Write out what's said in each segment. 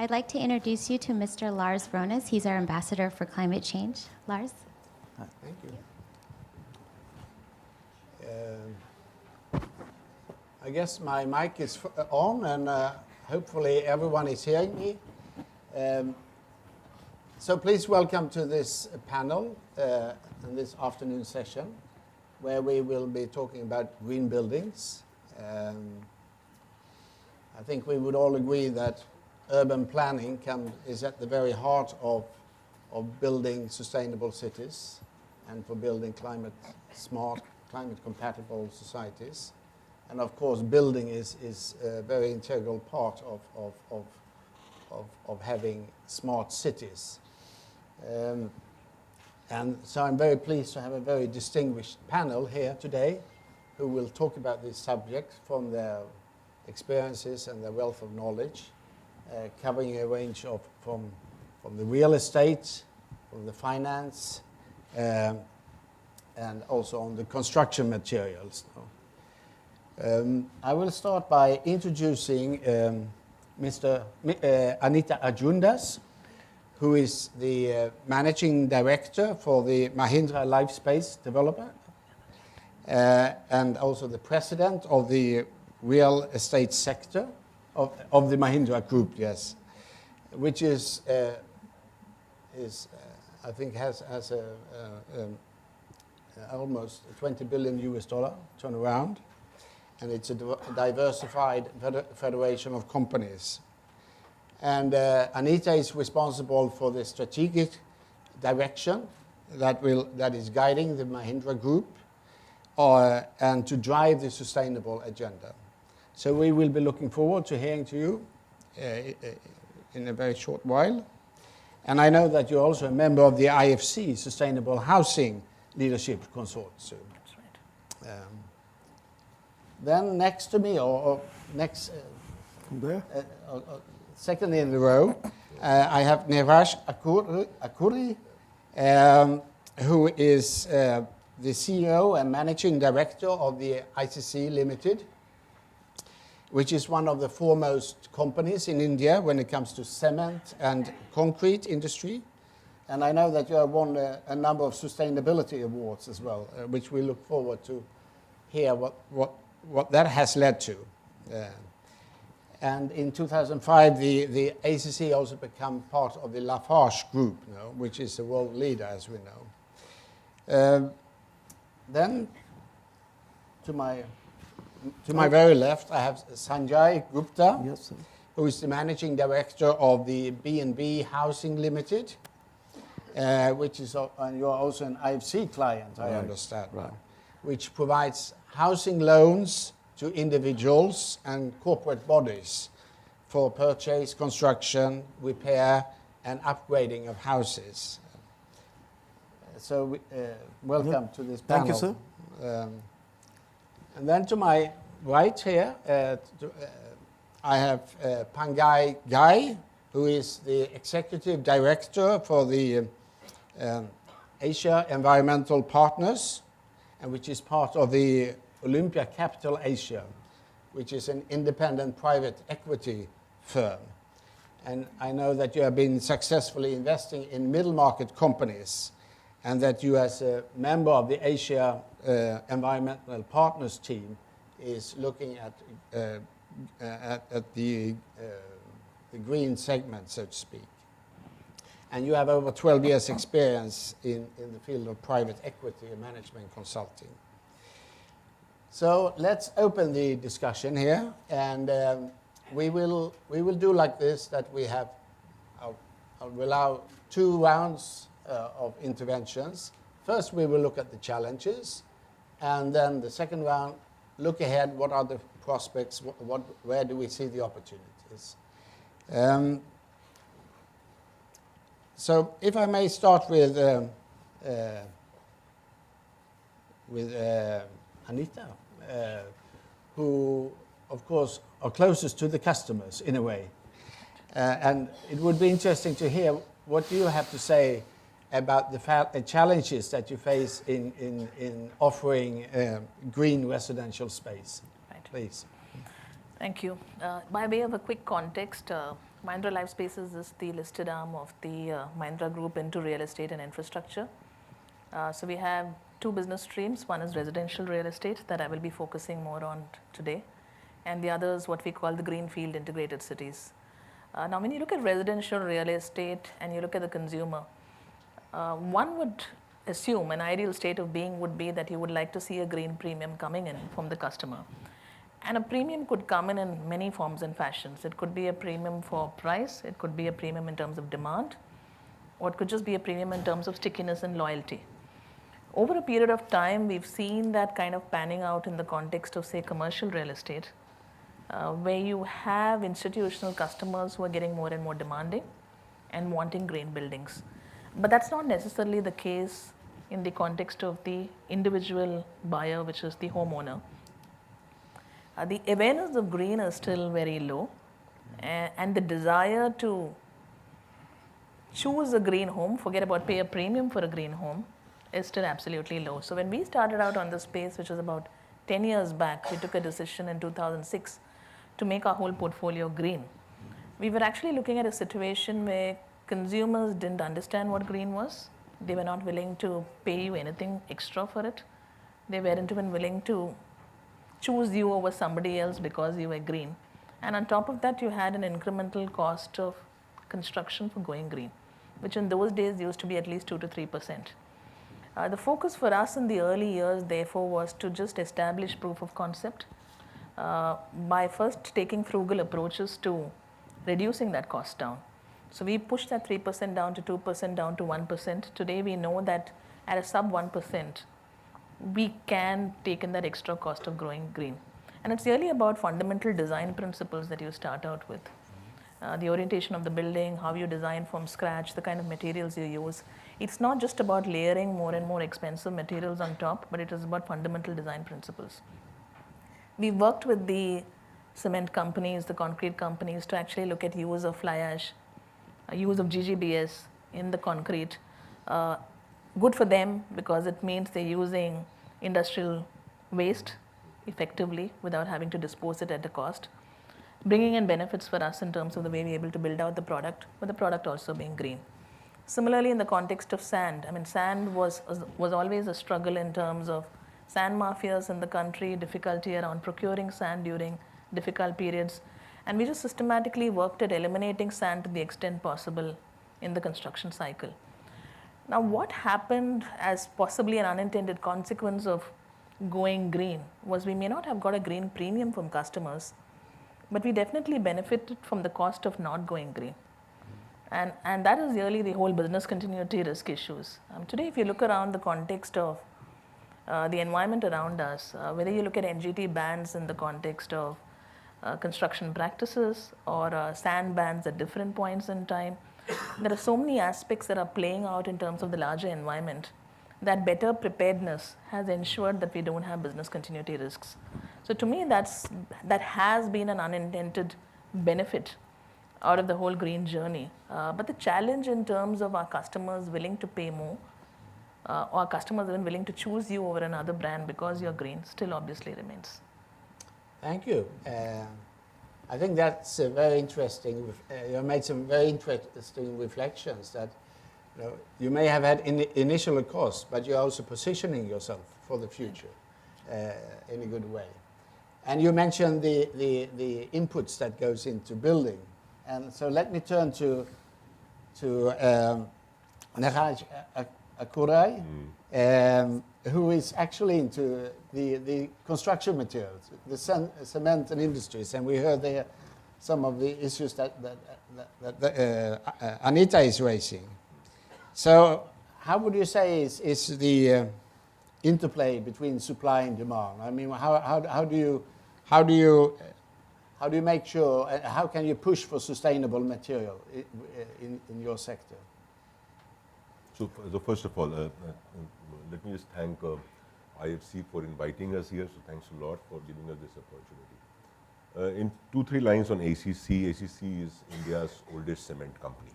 I'd like to introduce you to Mr. Lars Vrones. He's our ambassador for climate change. Lars? Thank you. I guess my mic is on, and hopefully everyone is hearing me. So please welcome to this panel in this afternoon session, where we will be talking about green buildings. I think we would all agree that urban planning is at the very heart of building sustainable cities and for building climate-smart, climate-compatible societies. And of course, building is a very integral part of having smart cities. And so I'm very pleased to have a very distinguished panel here today who will talk about this subject from their experiences and their wealth of knowledge, covering a range of from the real estate, from the finance, and also on the construction materials. I will start by introducing Anita Arjundas, who is the managing director for the Mahindra Lifespace developer, and also the president of the real estate sector of the Mahindra Group, yes, which is I think has a almost $20 billion turnaround, and it's a diversified federation of companies. And Anita is responsible for the strategic direction that is guiding the Mahindra Group and to drive the sustainable agenda. So we will be looking forward to hearing to you in a very short while. And I know that you're also a member of the IFC, Sustainable Housing Leadership Consortium. That's right. Then next to me, or next, There? second in the row, I have Neeraj Akhoury, who is the CEO and Managing Director of the ICC Limited, which is one of the foremost companies in India when it comes to cement and concrete industry. And I know that you have won a number of sustainability awards as well, which we look forward to hear what that has led to. And in 2005, the ACC also became part of the Lafarge Group, which is the world leader, as we know. Then, to my very left, I have Sanjay Gupta, Yes, sir. who is the managing director of the B&B Housing Limited, which is, and you're also an IFC client, I understand, right. which provides housing loans to individuals and corporate bodies for purchase, construction, repair, and upgrading of houses. So welcome to this panel. Thank you, sir. And then to my right here, I have Pangai Ghai, who is the executive director for the Asia Environmental Partners, and which is part of the Olympia Capital Asia, which is an independent private equity firm. And I know that you have been successfully investing in middle market companies, and that you, as a member of the Asia Environmental Partners team, is looking at the green segment, so to speak. And you have over 12 years experience in the field of private equity and management consulting. So let's open the discussion here, and we will do like this, that we have, I'll allow 2 rounds of interventions. First, we will look at the challenges, and then the second round, look ahead, what are the prospects, where do we see the opportunities. So if I may start with Anita, who, of course, are closest to the customers in a way. And it would be interesting to hear what you have to say about the challenges that you face in offering green residential space. Right. Please. Thank you. By way of a quick context, Mahindra Lifespaces is the listed arm of the Mahindra Group into real estate and infrastructure. So we have two business streams. One is residential real estate that I will be focusing more on today, and the other is what we call the greenfield integrated cities. Now, when you look at residential real estate and you look at the consumer, one would assume an ideal state of being would be that you would like to see a green premium coming in from the customer. And a premium could come in many forms and fashions. It could be a premium for price, it could be a premium in terms of demand, or it could just be a premium in terms of stickiness and loyalty. Over a period of time, we've seen that kind of panning out in the context of, say, commercial real estate, where you have institutional customers who are getting more and more demanding and wanting green buildings. But that's not necessarily the case in the context of the individual buyer, which is the homeowner. The awareness of green is still very low, and the desire to choose a green home, forget about pay a premium for a green home, is still absolutely low. So when we started out on this space, which was about 10 years back, we took a decision in 2006 to make our whole portfolio green. We were actually looking at a situation where consumers didn't understand what green was. They were not willing to pay you anything extra for it. They weren't even willing to choose you over somebody else because you were green. And on top of that, you had an incremental cost of construction for going green, which in those days used to be at least 2 to 3%. The focus for us in the early years, therefore, was to just establish proof of concept by first taking frugal approaches to reducing that cost down. So we pushed that 3% down to 2%, down to 1%. Today, we know that at a sub 1%, we can take in that extra cost of growing green. And it's really about fundamental design principles that you start out with. The orientation of the building, how you design from scratch, the kind of materials you use. It's not just about layering more and more expensive materials on top, but it is about fundamental design principles. We worked with the cement companies, the concrete companies, to actually look at use of fly ash, use of GGBS in the concrete. Good for them because it means they're using industrial waste effectively without having to dispose it at a cost, bringing in benefits for us in terms of the way we're able to build out the product, but the product also being green. Similarly, in the context of sand, I mean, sand was always a struggle in terms of sand mafias in the country, difficulty around procuring sand during difficult periods, and we just systematically worked at eliminating sand to the extent possible in the construction cycle. Now, what happened as possibly an unintended consequence of going green was we may not have got a green premium from customers, but we definitely benefited from the cost of not going green. And that is really the whole business continuity risk issues. Today, if you look around the context of the environment around us, whether you look at NGT bans in the context of construction practices or sand bans at different points in time, there are so many aspects that are playing out in terms of the larger environment that better preparedness has ensured that we don't have business continuity risks. So to me, that has been an unintended benefit out of the whole green journey. But the challenge in terms of our customers willing to pay more, or our customers even willing to choose you over another brand because you're green, still obviously remains. Thank you. I think that's very interesting. You have made some very interesting reflections that you may have had initial costs, but you're also positioning yourself for the future in a good way. And you mentioned the inputs that goes into building. And so let me turn to Neeraj Akhoury, who is actually into the construction materials, the cement and industries. And we heard there some of the issues that Anita is raising. So how would you say is the interplay between supply and demand? I mean, how do you make sure, how can you push for sustainable material in your sector? So first of all, let me just thank IFC for inviting us here. So thanks a lot for giving us this opportunity. In 2-3 lines on ACC, ACC is India's oldest cement company.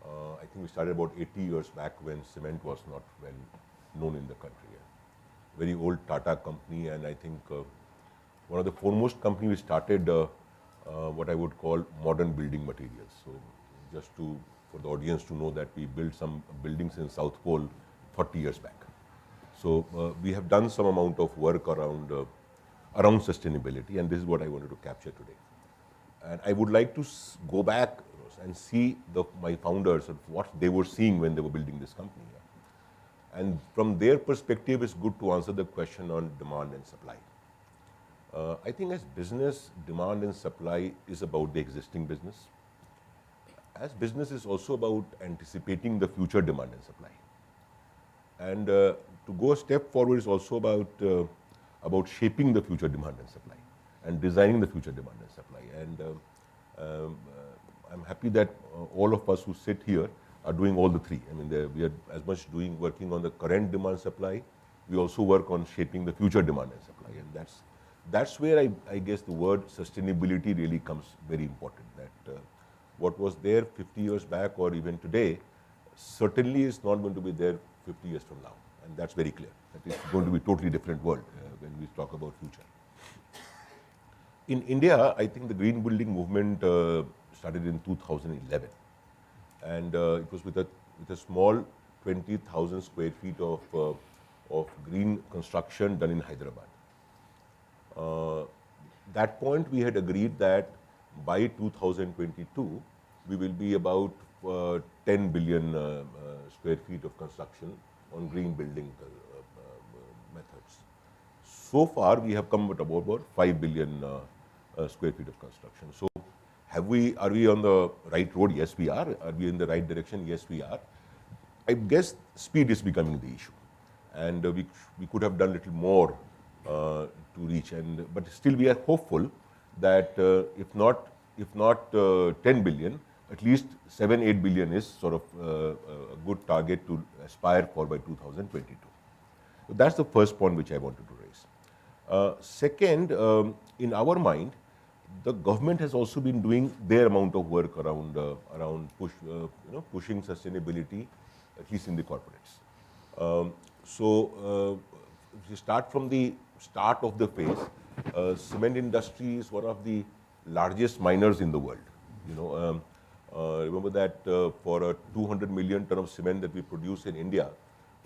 I think we started about 80 years back when cement was not well known in the country. Very old Tata company, and I think one of the foremost company we started what I would call modern building materials. So just for the audience to know that we built some buildings in South Pole 40 years back. So we have done some amount of work around sustainability, and this is what I wanted to capture today. And I would like to go back and see my founders of what they were seeing when they were building this company. And from their perspective, it's good to answer the question on demand and supply. I think as business, demand and supply is about the existing business. As business is also about anticipating the future demand and supply. And to go a step forward is also about shaping the future demand and supply and designing the future demand and supply. And I'm happy that all of us who sit here are doing all the three. I mean, we are as much working on the current demand supply. We also work on shaping the future demand and supply. And that's where I guess the word sustainability really comes very important. That what was there 50 years back or even today certainly is not going to be there 50 years from now. And that's very clear. That it's going to be a totally different world when we talk about future. In India, I think the green building movement started in 2011. And it was with a small 20,000 square feet of green construction done in Hyderabad. That point we had agreed that by 2022, we will be about 10 billion square feet of construction on green building methods. So far, we have come at about 5 billion square feet of construction. So are we on the right road? Yes, we are. Are we in the right direction? Yes, we are. I guess speed is becoming the issue. And we could have done a little more to reach. But still we are hopeful that if not 10 billion, at least 7-8 billion is sort of a good target to aspire for by 2022. So that's the first point which I wanted to raise. Second, in our mind, the government has also been doing their amount of work around pushing sustainability, at least in the corporates. If you start from the start of the phase, cement industry is one of the largest miners in the world. Remember that for a 200 million ton of cement that we produce in India,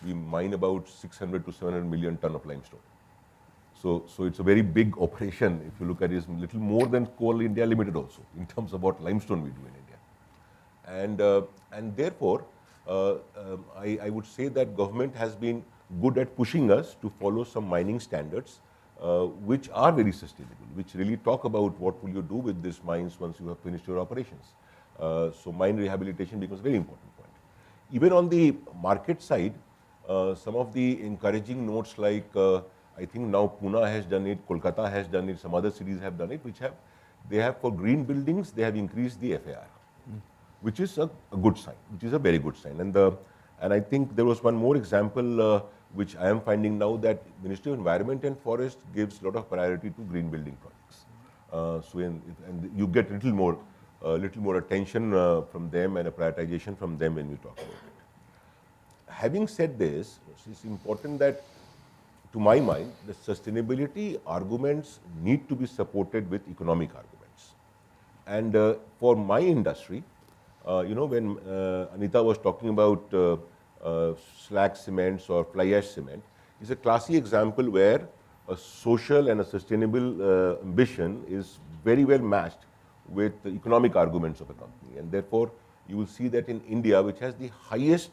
we mine about 600 to 700 million ton of limestone. So it's a very big operation. If you look at it, it's a little more than Coal India Limited also, in terms of what limestone we do in India. And therefore, I would say that government has been good at pushing us to follow some mining standards which are very sustainable, which really talk about what will you do with these mines once you have finished your operations. So mine rehabilitation becomes a very important point. Even on the market side, some of the encouraging notes like I think now Pune has done it, Kolkata has done it, some other cities have done it, they have for green buildings, they have increased the FAR, which is a good sign, which is a very good sign. And I think there was one more example which I am finding now, that Ministry of Environment and Forest gives a lot of priority to green building projects. And you get a little more attention from them and a prioritization from them when we talk about it. Having said this, it's important that, to my mind, the sustainability arguments need to be supported with economic arguments. And for my industry, when Anita was talking about slag cements or fly ash cement, is a classic example where a social and a sustainable ambition is very well matched with the economic arguments of a company. And therefore, you will see that in India, which has the highest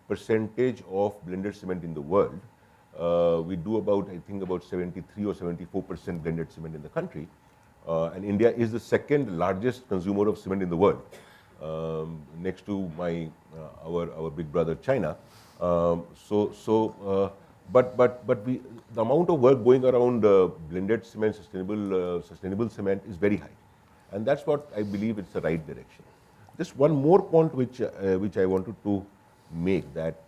percentage of blended cement in the world, we do about 73 or 74% blended cement in the country. And India is the second largest consumer of cement in the world, next to our big brother China. But the amount of work going around blended cement, sustainable cement is very high. And that's what I believe it's the right direction. Just one more point which I wanted to make, that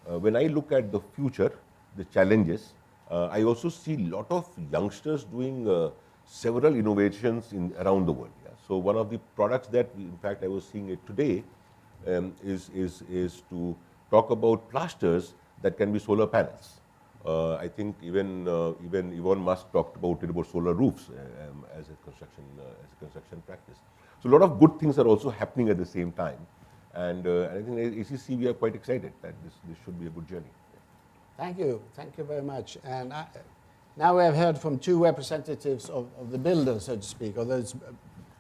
when I look at the future, the challenges, I also see a lot of youngsters doing several innovations around the world. Yeah? So one of the products that, in fact, I was seeing it today is to talk about plasters that can be solar panels. I think even Elon Musk talked about it, about solar roofs as a construction practice. So a lot of good things are also happening at the same time, and I think at ACC we are quite excited that this should be a good journey. Thank you very much. And now we have heard from two representatives of the builders, so to speak, or those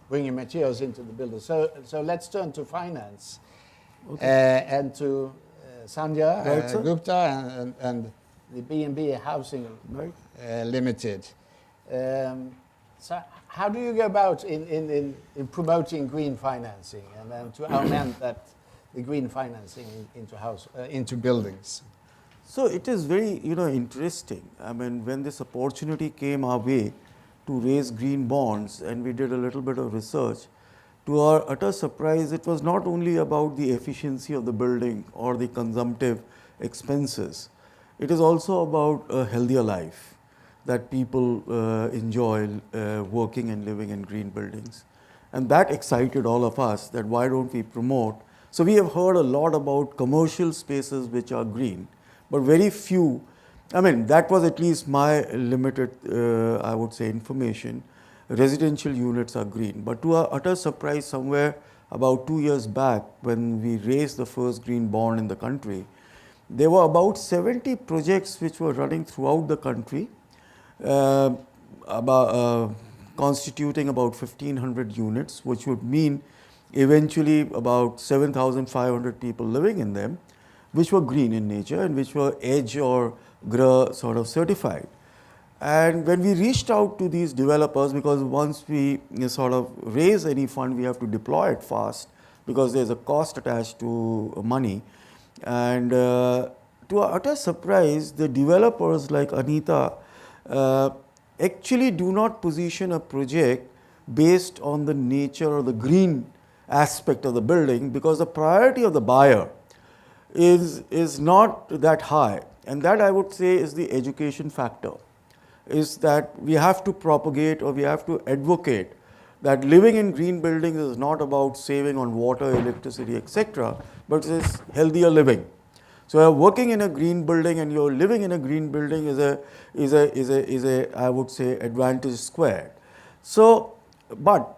bringing materials into the builders. So let's turn to finance, and to Sanjay Right, sir. Gupta and the B&B Housing Limited. So how do you go about in promoting green financing and then to augment that the green financing into buildings? So it is very, interesting. I mean, when this opportunity came our way to raise green bonds, and we did a little bit of research, to our utter surprise, it was not only about the efficiency of the building or the consumptive expenses. It is also about a healthier life that people enjoy working and living in green buildings. And that excited all of us, that why don't we promote. So we have heard a lot about commercial spaces which are green, but very few. I mean, that was at least my limited, I would say, information. Residential units are green. But to our utter surprise, somewhere about 2 years back, when we raised the first green bond in the country, there were about 70 projects which were running throughout the country, constituting about 1,500 units, which would mean eventually about 7,500 people living in them, which were green in nature and which were EDGE or GRA sort of certified. And when we reached out to these developers, because once we sort of raise any fund, we have to deploy it fast because there's a cost attached to money. And to our utter surprise, the developers like Anita actually do not position a project based on the nature or the green aspect of the building, because the priority of the buyer is not that high. And that, I would say, is the education factor, is that we have to propagate or we have to advocate that living in green buildings is not about saving on water, electricity, etc., but it is healthier living. So you're working in a green building and you're living in a green building is a I would say advantage squared. So, but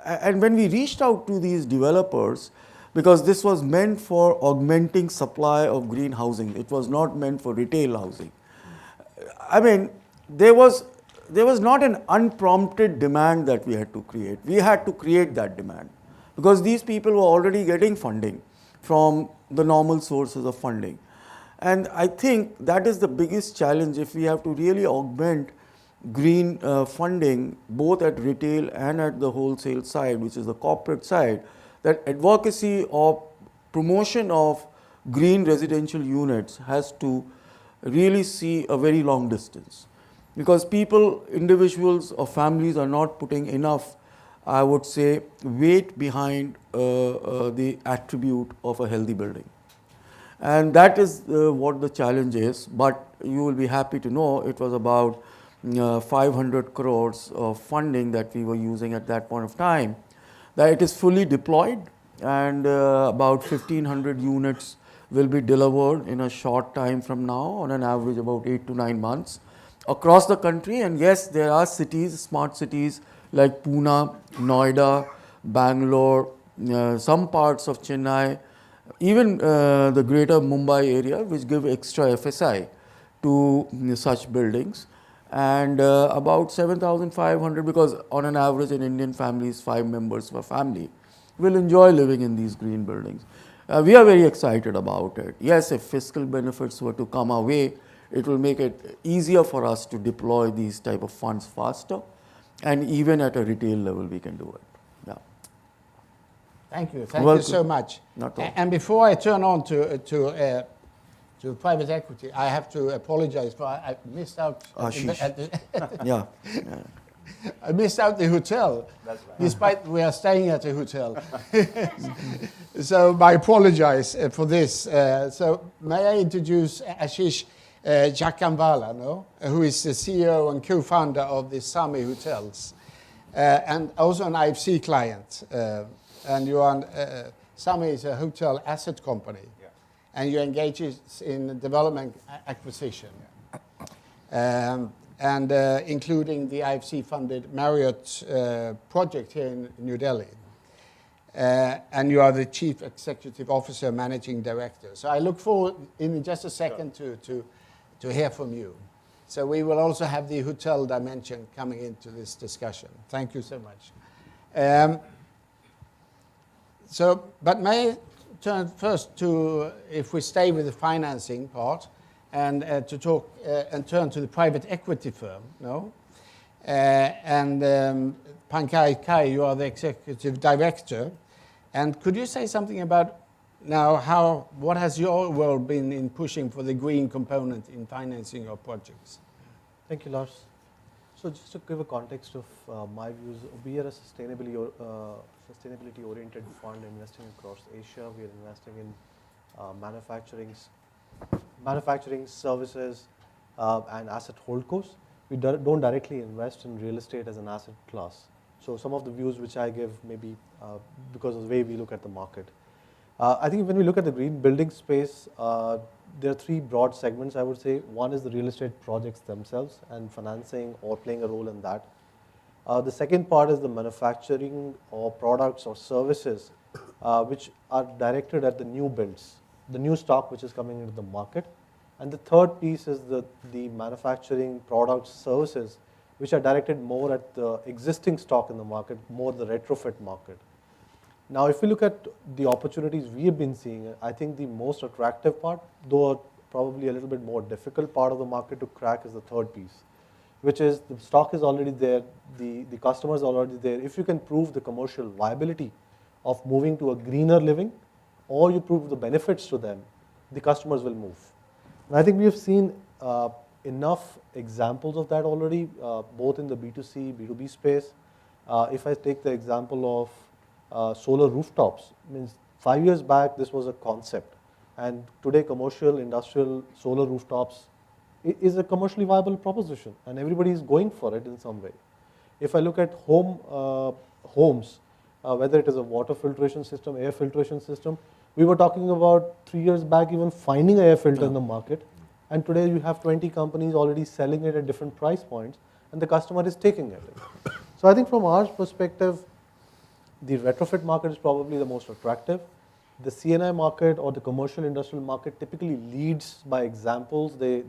and when we reached out to these developers, because this was meant for augmenting supply of green housing, it was not meant for retail housing. I mean, there was not an unprompted demand that we had to create. We had to create that demand because these people were already getting funding from the normal sources of funding. And I think that is the biggest challenge if we have to really augment green funding both at retail and at the wholesale side, which is the corporate side, that advocacy or promotion of green residential units has to really see a very long distance, because people, individuals or families are not putting enough, I would say, weight behind the attribute of a healthy building. And that is what the challenge is. But you will be happy to know it was about 500 crores of funding that we were using at that point of time, that it is fully deployed, and about 1,500 units will be delivered in a short time from now, on an average about 8 to 9 months across the country. And yes, there are cities, smart cities like Pune, Noida, Bangalore, some parts of Chennai, even the greater Mumbai area, which give extra FSI to such buildings. And about 7,500, because on an average in Indian families, 5 members of a family will enjoy living in these green buildings. We are very excited about it. Yes, if fiscal benefits were to come our way, it will make it easier for us to deploy these type of funds faster, and even at a retail level we can do it. Yeah. Thank you. Thank you so much. And before I turn on to private equity, I have to apologize for I missed out. Yeah. I missed out the hotel, despite we are staying at a hotel. So I apologize for this. So may I introduce Ashish Jakkanwala, who is the CEO and co-founder of the Sami Hotels, and also an IFC client. And you are Sami is a hotel asset company. Yeah. and you engage in development acquisition, and including the IFC-funded Marriott project here in New Delhi. And you are the Chief Executive Officer, Managing Director. So I look forward in just a second to hear from you. So we will also have the hotel dimension coming into this discussion. Thank you so much. But may I turn first to, if we stay with the financing part, and to talk and turn to the private equity firm, no? Pankaj Ghai, you are the Executive Director. And could you say something about now what has your role been in pushing for the green component in financing your projects? Thank you, Lars. So just to give a context of my views, we are a sustainability-oriented fund investing across Asia. We are investing in manufacturing services, and asset holdcos. We don't directly invest in real estate as an asset class. So some of the views which I give maybe because of the way we look at the market. I think when we look at the green building space, there are three broad segments, I would say. One is the real estate projects themselves and financing or playing a role in that. The second part is the manufacturing or products or services which are directed at the new builds, the new stock which is coming into the market. And the third piece is the manufacturing products, services, which are directed more at the existing stock in the market, more the retrofit market. Now, if we look at the opportunities we have been seeing, I think the most attractive part, though probably a little bit more difficult part of the market to crack, is the third piece, which is the stock is already there, the customer is already there. If you can prove the commercial viability of moving to a greener living, or you prove the benefits to them, the customers will move. And I think we have seen enough examples of that already, both in the B2C, B2B space. If I take the example of solar rooftops, means 5 years back this was a concept, and today commercial, industrial solar rooftops is a commercially viable proposition, and everybody is going for it in some way. If I look at homes, whether it is a water filtration system, air filtration system, we were talking about 3 years back even finding an air filter in the market, and today you have 20 companies already selling it at different price points, and the customer is taking it. So I think from our perspective, the retrofit market is probably the most attractive. The C&I market or the commercial industrial market typically leads by examples. They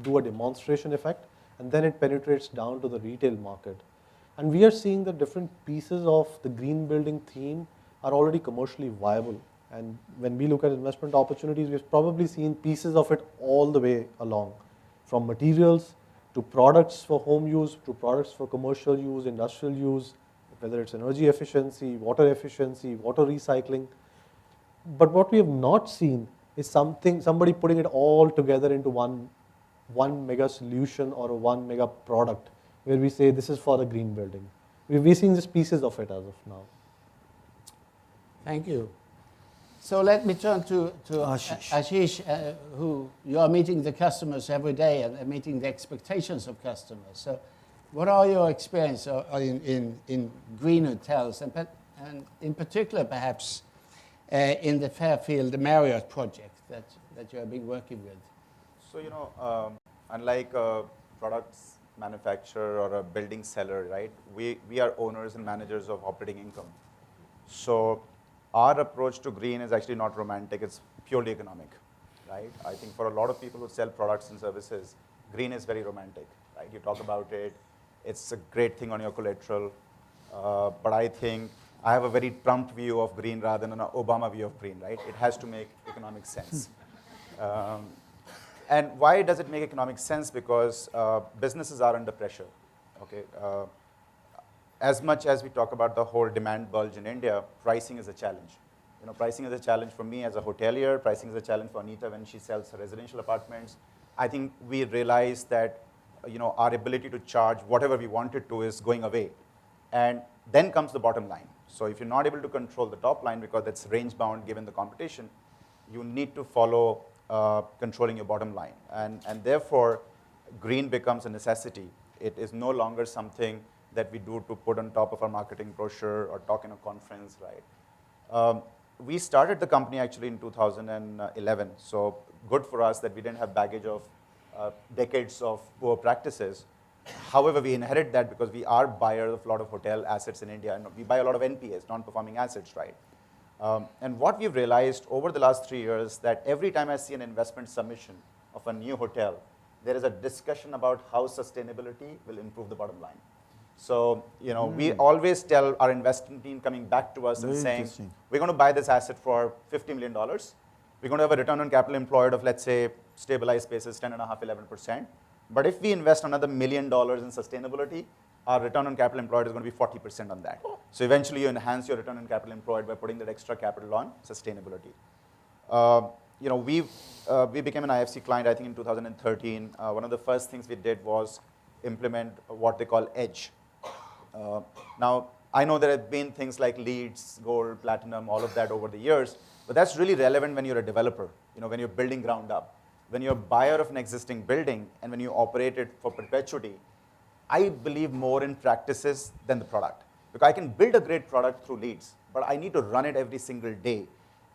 do a demonstration effect, and then it penetrates down to the retail market. And we are seeing that different pieces of the green building theme are already commercially viable. And when we look at investment opportunities, we've probably seen pieces of it all the way along, from materials to products for home use, to products for commercial use, industrial use, whether it's energy efficiency, water recycling. But what we have not seen is somebody putting it all together into one mega solution or one mega product where we say this is for the green building. We're seeing just pieces of it as of now. Thank you. So let me turn to Ashish, who you are meeting the customers every day and meeting the expectations of customers. So what are your experiences in green hotels, and in particular perhaps in the Fairfield Marriott project that you have been working with? So, unlike a products manufacturer or a building seller, right, we are owners and managers of operating income. So our approach to green is actually not romantic, it's purely economic, right? I think for a lot of people who sell products and services, green is very romantic, right? You talk about it, it's a great thing on your collateral, but I think I have a very Trump view of green rather than an Obama view of green, right? It has to make economic sense. And why does it make economic sense? Because businesses are under pressure, okay? As much as we talk about the whole demand bulge in India, pricing is a challenge. You know, pricing is a challenge for me as a hotelier, pricing is a challenge for Anita when she sells her residential apartments. I think we realize that, you know, our ability to charge whatever we wanted to is going away. And then comes the bottom line. So if you're not able to control the top line because it's range bound given the competition, you need to follow controlling your bottom line. And therefore, green becomes a necessity. It is no longer something that we do to put on top of our marketing brochure or talk in a conference, right? we started the company actually in 2011. So good for us that we didn't have baggage of decades of poor practices. However, we inherit that because we are buyers of a lot of hotel assets in India, and we buy a lot of NPAs, non-performing assets, right? And what we've realized over the last 3 years that every time I see an investment submission of a new hotel, there is a discussion about how sustainability will improve the bottom line. So, we always tell our investment team coming back to us and Very saying, interesting. we're going to buy this asset for $50 million. We're going to have a return on capital employed of, let's say, stabilized basis, 10.5%, 11%. But if we invest another $1 million in sustainability, our return on capital employed is going to be 40% on that. So eventually you enhance your return on capital employed by putting that extra capital on sustainability. We became an IFC client, I think, in 2013. One of the first things we did was implement what they call EDGE. Now, I know there have been things like LEEDs, gold, platinum, all of that over the years, but that's really relevant when you're a developer, when you're building ground up. When you're a buyer of an existing building and when you operate it for perpetuity, I believe more in practices than the product. Because I can build a great product through LEEDs, but I need to run it every single day.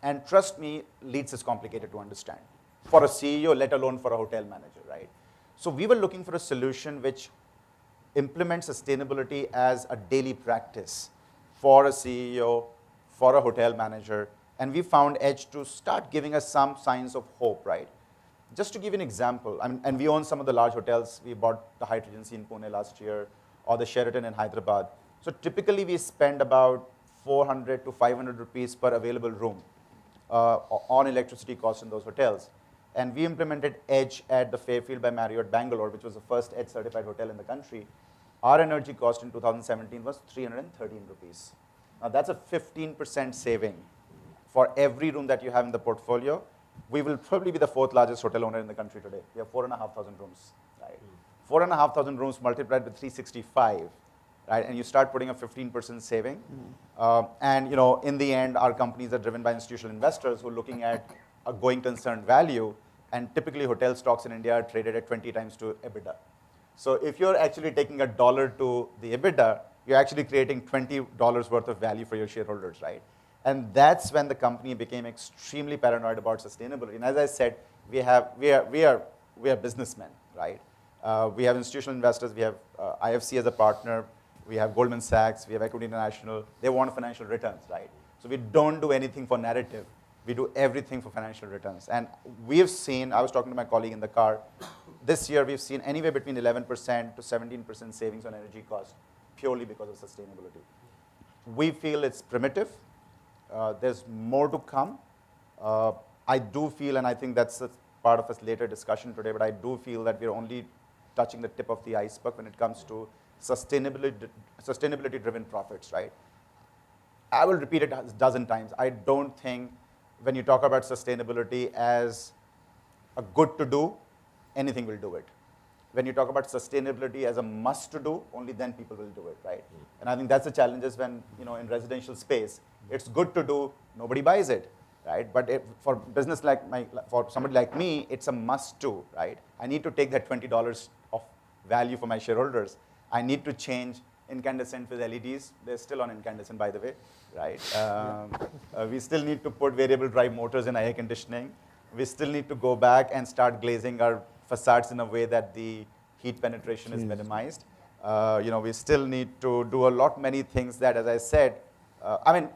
And trust me, LEEDs is complicated to understand for a CEO, let alone for a hotel manager, right? So we were looking for a solution which implements sustainability as a daily practice for a CEO, for a hotel manager, and we found EDGE to start giving us some signs of hope, right? Just to give you an example, and we own some of the large hotels. We bought the Hyatt Regency in Pune last year, or the Sheraton in Hyderabad. So typically we spend about 400 to 500 rupees per available room on electricity costs in those hotels. And we implemented EDGE at the Fairfield by Marriott Bangalore, which was the first EDGE certified hotel in the country. Our energy cost in 2017 was 313 rupees. Now that's a 15% saving for every room that you have in the portfolio. We will probably be the 4th largest hotel owner in the country today. We have 4,500 rooms, right? 4,500 rooms multiplied with 365, right? And you start putting a 15% saving. And in the end, our companies are driven by institutional investors who are looking at a going concern value. And typically, hotel stocks in India are traded at 20 times to EBITDA. So if you're actually taking $1 to the EBITDA, you're actually creating $20 worth of value for your shareholders, right? And that's when the company became extremely paranoid about sustainability. And as I said, we are businessmen, right? We have institutional investors. We have IFC as a partner. We have Goldman Sachs. We have Equity International. They want financial returns, right? So we don't do anything for narrative. We do everything for financial returns. And we have seen, I was talking to my colleague in the car, this year we've seen anywhere between 11% to 17% savings on energy costs purely because of sustainability. We feel it's primitive. There's more to come. I do feel, and I think that's a part of a later discussion today, but I do feel that we're only touching the tip of the iceberg when it comes to sustainability-driven profits, right? I will repeat it a dozen times. I don't think when you talk about sustainability as a good to do, anything will do it. When you talk about sustainability as a must to do, only then people will do it, right? And I think that's the challenges when, in residential space, it's good to do, nobody buys it, right? But for business for somebody like me, it's a must do, right? I need to take that $20 of value for my shareholders. I need to change incandescent with LEDs. They're still on incandescent, by the way, right? We still need to put variable drive motors in air conditioning. We still need to go back and start glazing our facades in a way that the heat penetration is minimized. We still need to do many things that, as I said,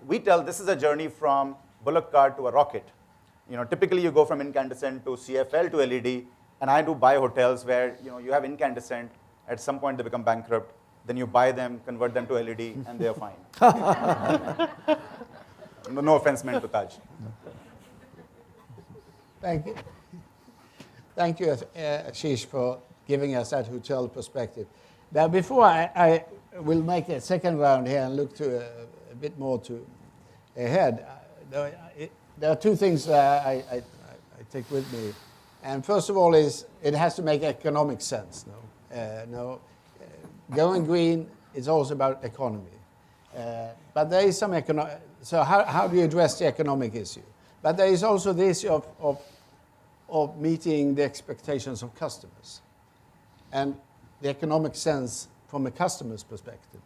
we tell this is a journey from bullock cart to a rocket. Typically you go from incandescent to CFL to LED, and I do buy hotels where, you have incandescent, at some point they become bankrupt, then you buy them, convert them to LED, and they're fine. No offense meant to Taj. Thank you. Thank you, Ashish, for giving us that hotel perspective. Now, before I will make a second round here and look to a bit more to ahead, there are two things I take with me. And first of all is it has to make economic sense. Going green is also about economy. But there is some economic, so how do you address the economic issue? But there is also the issue of meeting the expectations of customers and the economic sense from a customer's perspective.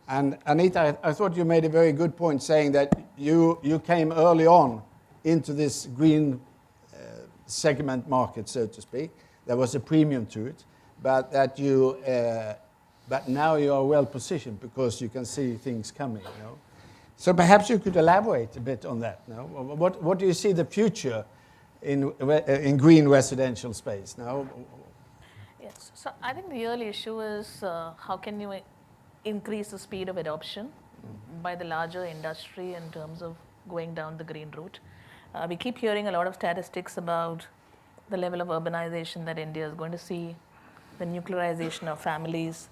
And Anita, I thought you made a very good point saying that you came early on into this green segment market, so to speak. There was a premium to it, but that but now you are well positioned because you can see things coming. You know? So perhaps you could elaborate a bit on that. No? What do you see the future in green residential space now? Yes, so I think the real issue is how can you increase the speed of adoption by the larger industry in terms of going down the green route. We keep hearing a lot of statistics about the level of urbanization that India is going to see, the nuclearization of families,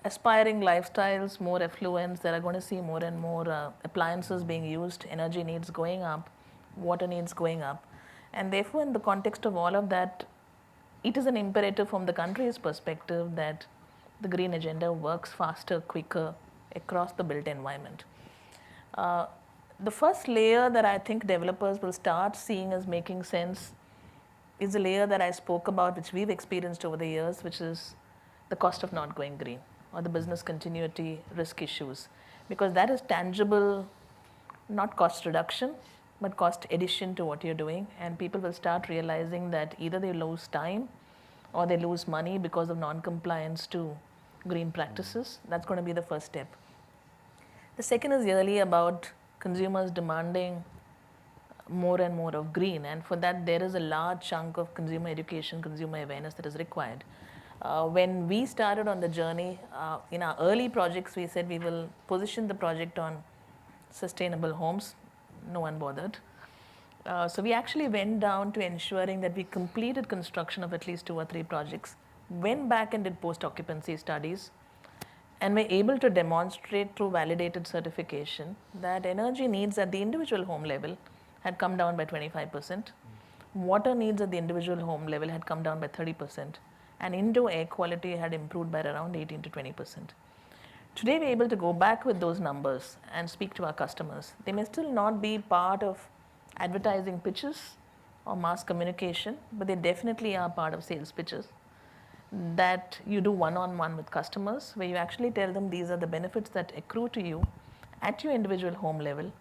aspiring lifestyles, more affluence. There are going to see more and more appliances being used, energy needs going up, water needs going up. And therefore, in the context of all of that, it is an imperative from the country's perspective that the green agenda works faster, quicker across the built environment. The first layer that I think developers will start seeing as making sense is the layer that I spoke about, which we've experienced over the years, which is the cost of not going green or the business continuity risk issues. Because that is tangible, not cost reduction, but cost addition to what you're doing. And people will start realizing that either they lose time or they lose money because of non-compliance to green practices. That's going to be the first step. The second is really about consumers demanding more and more of green, and for that there is a large chunk of consumer education, consumer awareness that is required. When we started on the journey, in our early projects we said we will position the project on sustainable homes. No one bothered. So we actually went down to ensuring that we completed construction of at least 2 or 3 projects, went back and did post-occupancy studies, and were able to demonstrate through validated certification that energy needs at the individual home level had come down by 25%, water needs at the individual home level had come down by 30%, and indoor air quality had improved by around 18 to 20%. Today we're able to go back with those numbers and speak to our customers. They may still not be part of advertising pitches or mass communication, but they definitely are part of sales pitches that you do one-on-one with customers, where you actually tell them these are the benefits that accrue to you at your individual home level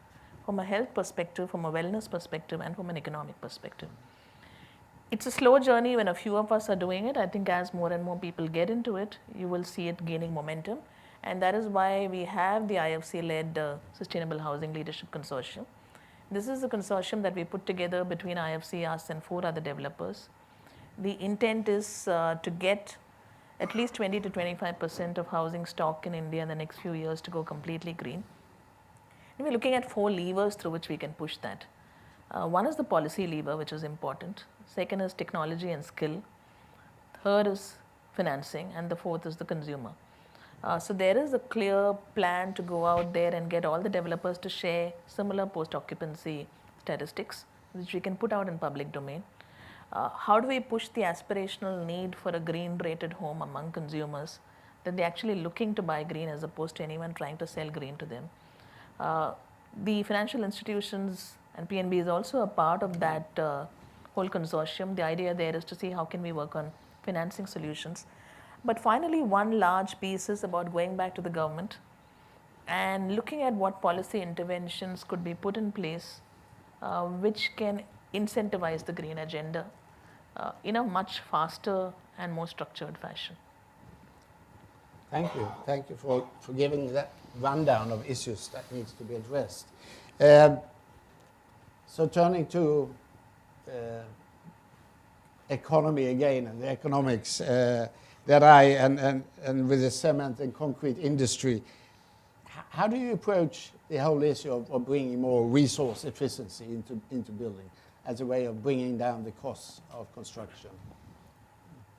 from a health perspective, from a wellness perspective, and from an economic perspective. It's a slow journey when a few of us are doing it. I think as more and more people get into it, you will see it gaining momentum. And that is why we have the IFC-led Sustainable Housing Leadership Consortium. This is a consortium that we put together between IFC, us, and 4 other developers. The intent is to get at least 20 to 25% of housing stock in India in the next few years to go completely green. And we're looking at 4 levers through which we can push that. One is the policy lever, which is important. Second is technology and skill. Third is financing. And the fourth is the consumer. So there is a clear plan to go out there and get all the developers to share similar post-occupancy statistics, which we can put out in public domain. How do we push the aspirational need for a green-rated home among consumers, that they're actually looking to buy green as opposed to anyone trying to sell green to them? The financial institutions and PNB is also a part of that whole consortium. The idea there is to see how can we work on financing solutions. But finally, one large piece is about going back to the government and looking at what policy interventions could be put in place which can incentivize the green agenda in a much faster and more structured fashion. Thank you. Thank you for giving that rundown of issues that needs to be addressed. So turning to economy again and the economics that and with the cement and concrete industry, how do you approach the whole issue of bringing more resource efficiency into building as a way of bringing down the costs of construction?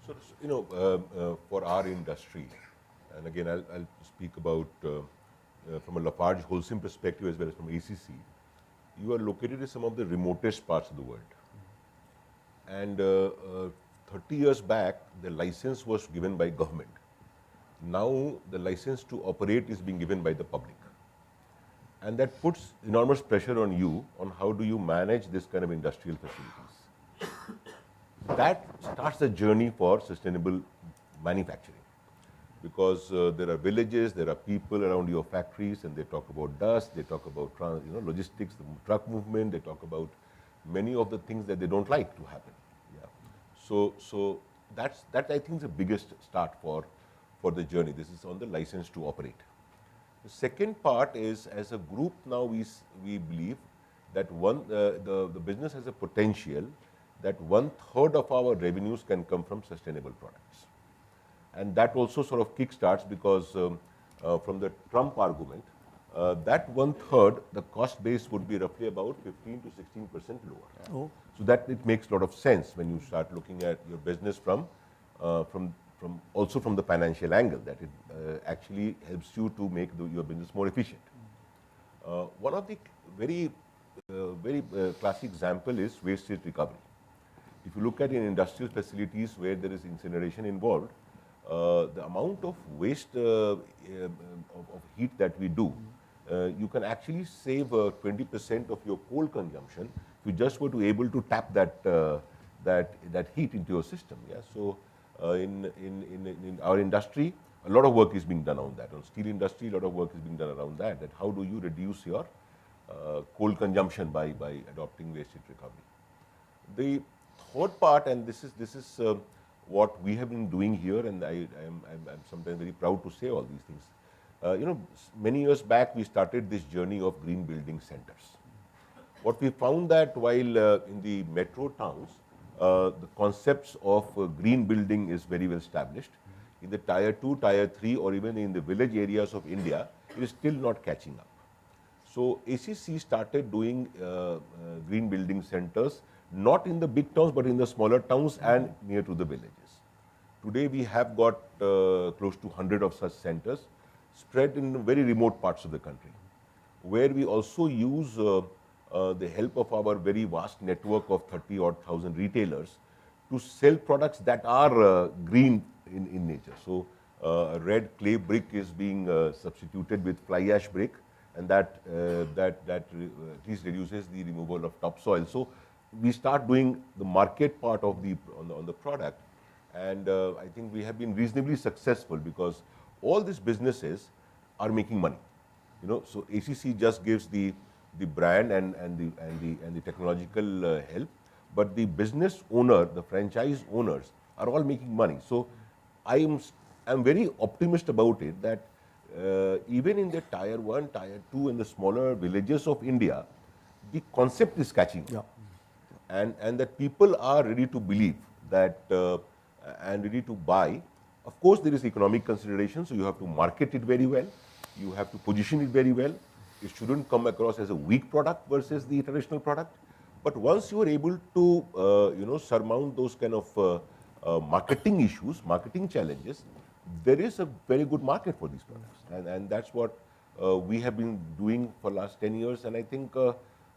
So, for our industry, and again, I'll speak about from a Lafarge Holcim perspective as well as from ACC, you are located in some of the remotest parts of the world. And 30 years back, the license was given by government. Now, the license to operate is being given by the public. And that puts enormous pressure on you on how do you manage this kind of industrial facilities. That starts the journey for sustainable manufacturing. because there are villages, there are people around your factories, and they talk about dust, they talk about logistics, the truck movement, they talk about many of the things that they don't like to happen. Yeah. So that I think is the biggest start for the journey. This is on the license to operate. The second part is, as a group now we believe that the business has a potential that 1/3 of our revenues can come from sustainable products. And that also sort of kickstarts because from the Trump argument, that 1/3, the cost base would be roughly about 15 to 16% lower. Oh. So that it makes a lot of sense when you start looking at your business from also from the financial angle, that it actually helps you to make your business more efficient. One of the very classic example is waste heat recovery. If you look at in industrial facilities where there is incineration involved, the amount of waste of heat that we do, you can actually save 20% of your coal consumption if you just were to able to tap that heat into your system. Yeah? So in our industry, a lot of work is being done on that. On steel industry, a lot of work is being done around that. That how do you reduce your coal consumption by adopting waste heat recovery? The third part, and this is what we have been doing here, and I'm sometimes very proud to say all these things. Many years back we started this journey of green building centers. What we found that while in the metro towns, the concepts of green building is very well established. In the tier 2, tier 3, or even in the village areas of India, it is still not catching up. So ACC started doing green building centers, not in the big towns, but in the smaller towns and near to the villages. Today we have got close to 100 of such centers spread in very remote parts of the country, where we also use the help of our very vast network of 30,000 retailers to sell products that are green in nature. So red clay brick is being substituted with fly ash brick, and that at least reduces the removal of topsoil. So we start doing the market part of on the product, and I think we have been reasonably successful because all these businesses are making money. So ACC just gives the brand and the technological help, but the business owner, the franchise owners are all making money. So I'm very optimistic about it that even in the tier 1, tier 2 and the smaller villages of India, the concept is catching up. Yeah. And that people are ready to believe that and ready to buy. Of course, there is economic consideration, so you have to market it very well. You have to position it very well. It shouldn't come across as a weak product versus the traditional product. But once you are able to, surmount those kind of marketing issues, marketing challenges, there is a very good market for these products. And that's what we have been doing for the last 10 years. And I think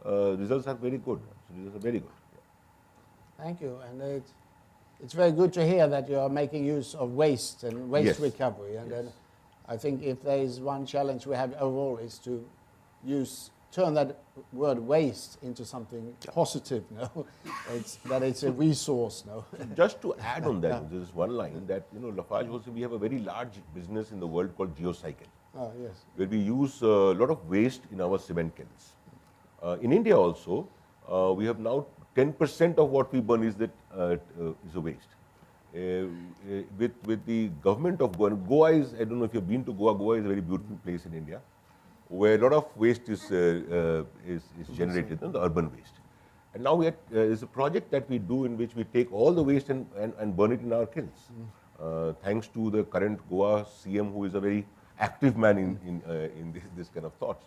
results are very good. So results are very good. Yeah. Thank you. And it's very good to hear that you are making use of waste and waste Yes. recovery. And then I think if there is one challenge we have overall is to turn that word waste into something positive. No, it's a resource. No. Just to add on that, there is one line that Lafarge also, we have a very large business in the world called Geocycle, Oh yes. where we use a lot of waste in our cement kilns. In India also, we have now 10% of what we burn is a waste. With the government of Goa, Goa is, I don't know if you've been to Goa. Goa is a very beautiful place in India, where a lot of waste is generated, the urban waste. And now there's a project that we do in which we take all the waste and burn it in our kilns. Thanks to the current Goa CM, who is a very active man in this kind of thoughts.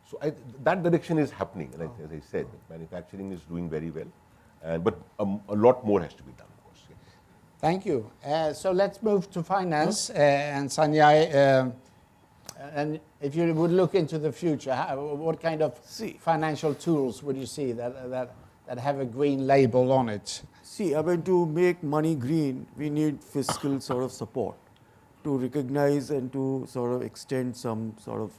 So that direction is happening, and as I said, manufacturing is doing very well, but a lot more has to be done, of course. Yeah. Thank you. So let's move to finance. And Sanjay, and if you would look into the future, what kind of financial tools would you see that have a green label on it? See, I mean, to make money green, we need fiscal sort of support to recognize and to sort of extend some sort of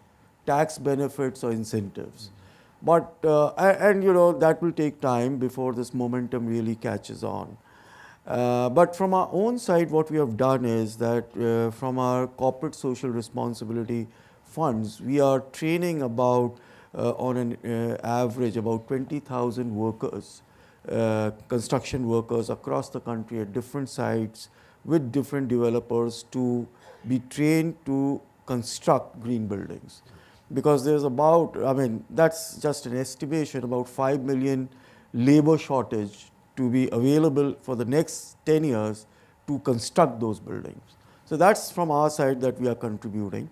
tax benefits or incentives. But, that will take time before this momentum really catches on. But from our own side, what we have done is that from our corporate social responsibility funds, we are training about, on an average, about 20,000 workers, construction workers across the country at different sites with different developers to be trained to construct green buildings. Because there's about, I mean, that's just an estimation, about 5 million labor shortage to be available for the next 10 years to construct those buildings. So that's from our side that we are contributing.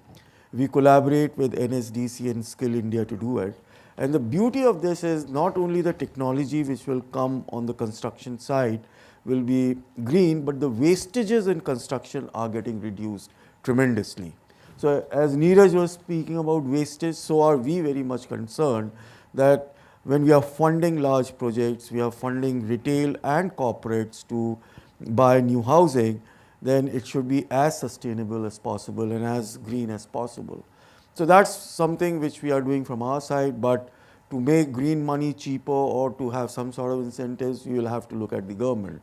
We collaborate with NSDC and Skill India to do it. And the beauty of this is not only the technology which will come on the construction side will be green, but the wastages in construction are getting reduced tremendously. So as Neeraj was speaking about wastage, so are we very much concerned that when we are funding large projects, we are funding retail and corporates to buy new housing, then it should be as sustainable as possible and as green as possible. So that's something which we are doing from our side, but to make green money cheaper or to have some sort of incentives, you will have to look at the government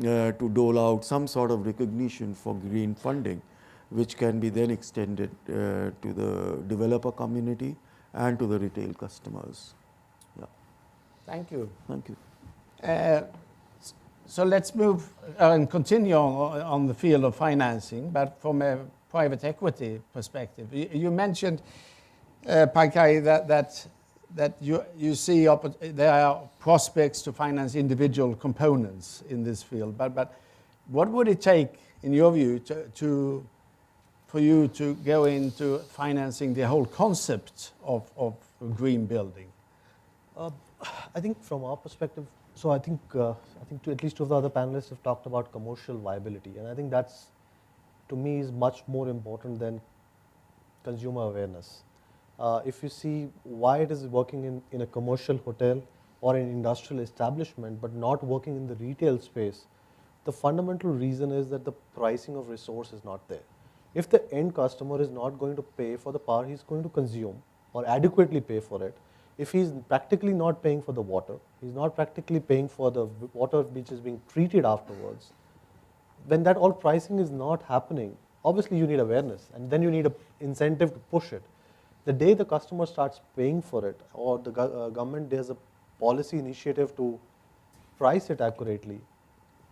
to dole out some sort of recognition for green funding, which can be then extended to the developer community and to the retail customers. Yeah. Thank you. Thank you. So let's move and continue on the field of financing, but from a private equity perspective. You mentioned, Pankaj, that you see there are prospects to finance individual components in this field, but what would it take, in your view, for you to go into financing the whole concept of green building? I think from our perspective, so I think at least two of the other panelists have talked about commercial viability, and I think that's, to me, is much more important than consumer awareness. If you see why it is working in a commercial hotel or an industrial establishment but not working in the retail space, the fundamental reason is that the pricing of resource is not there. If the end customer is not going to pay for the power he's going to consume or adequately pay for it, if he's practically not paying for the water, he's not practically paying for the water which is being treated afterwards, when that all pricing is not happening, obviously you need awareness and then you need an incentive to push it. The day the customer starts paying for it or the government does a policy initiative to price it accurately,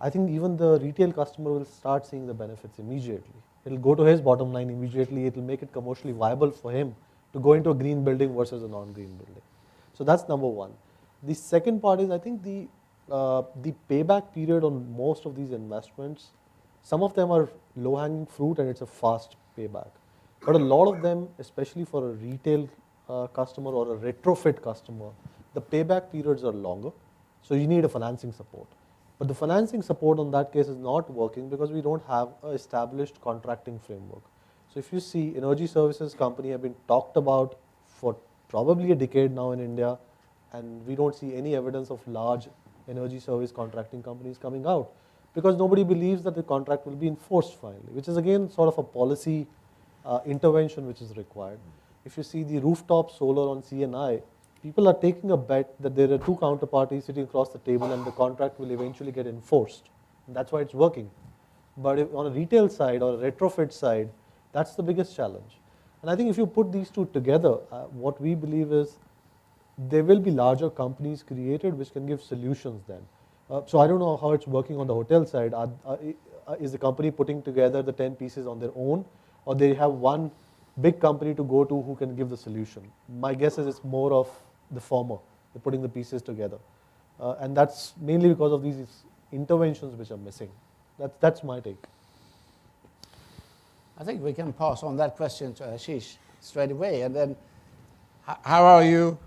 I think even the retail customer will start seeing the benefits immediately. It will go to his bottom line immediately. It will make it commercially viable for him to go into a green building versus a non-green building. So that's number one. The second part is, I think the payback period on most of these investments, some of them are low-hanging fruit and it's a fast payback. But a lot of them, especially for a retail customer or a retrofit customer, the payback periods are longer. So you need a financing support. But the financing support on that case is not working because we don't have an established contracting framework. So if you see, energy services company have been talked about for probably a decade now in India, and we don't see any evidence of large energy service contracting companies coming out because nobody believes that the contract will be enforced finally, which is again sort of a policy intervention which is required. If you see the rooftop solar on CNI, people are taking a bet that there are two counterparties sitting across the table and the contract will eventually get enforced. And that's why it's working. But if on a retail side or a retrofit side, that's the biggest challenge. And I think if you put these two together, what we believe is there will be larger companies created which can give solutions then. So I don't know how it's working on the hotel side. Is the company putting together the 10 pieces on their own, or they have one big company to go to who can give the solution? My guess is it's more of the former. They're putting the pieces together. And that's mainly because of these interventions which are missing. That's my take. I think we can pass on that question to Ashish straight away. And then how are you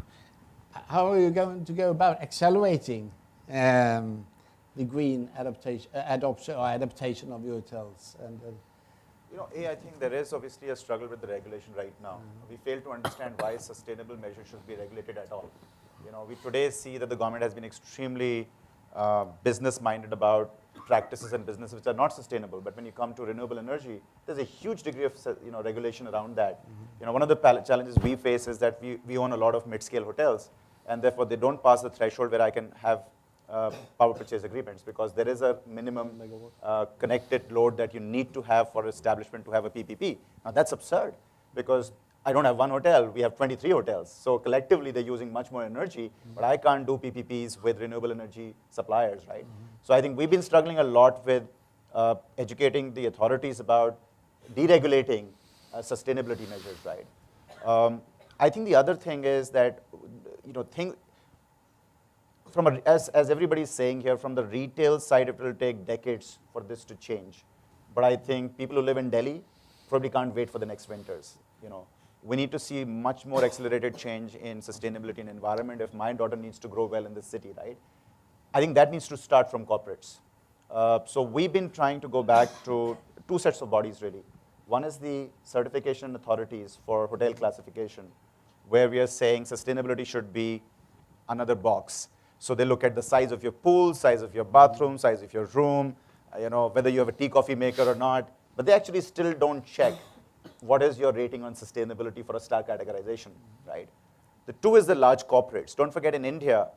going to go about accelerating the green adaptation of your hotels? And I think there is obviously a struggle with the regulation right now. We fail to understand why sustainable measures should be regulated at all. We today see that the government has been extremely business-minded about practices and businesses which are not sustainable. But when you come to renewable energy, there's a huge degree of regulation around that. One of the challenges we face is that we own a lot of mid-scale hotels, and therefore they don't pass the threshold where I can have power purchase agreements, because there is a minimum connected load that you need to have for establishment to have a PPP. Now that's absurd, because I don't have one hotel, we have 23 hotels. So collectively they're using much more energy, but I can't do PPPs with renewable energy suppliers, right? So I think we've been struggling a lot with educating the authorities about deregulating sustainability measures, right? I think the other thing is that, as everybody is saying here, from the retail side, it will take decades for this to change. But I think people who live in Delhi probably can't wait for the next winters. We need to see much more accelerated change in sustainability and environment if my daughter needs to grow well in this city, right? I think that needs to start from corporates. So we've been trying to go back to two sets of bodies, really. One is the certification authorities for hotel classification, where we are saying sustainability should be another box. So they look at the size of your pool, size of your bathroom, size of your room, whether you have a tea coffee maker or not, but they actually still don't check what is your rating on sustainability for a star categorization, right? The two is the large corporates. Don't forget, in India,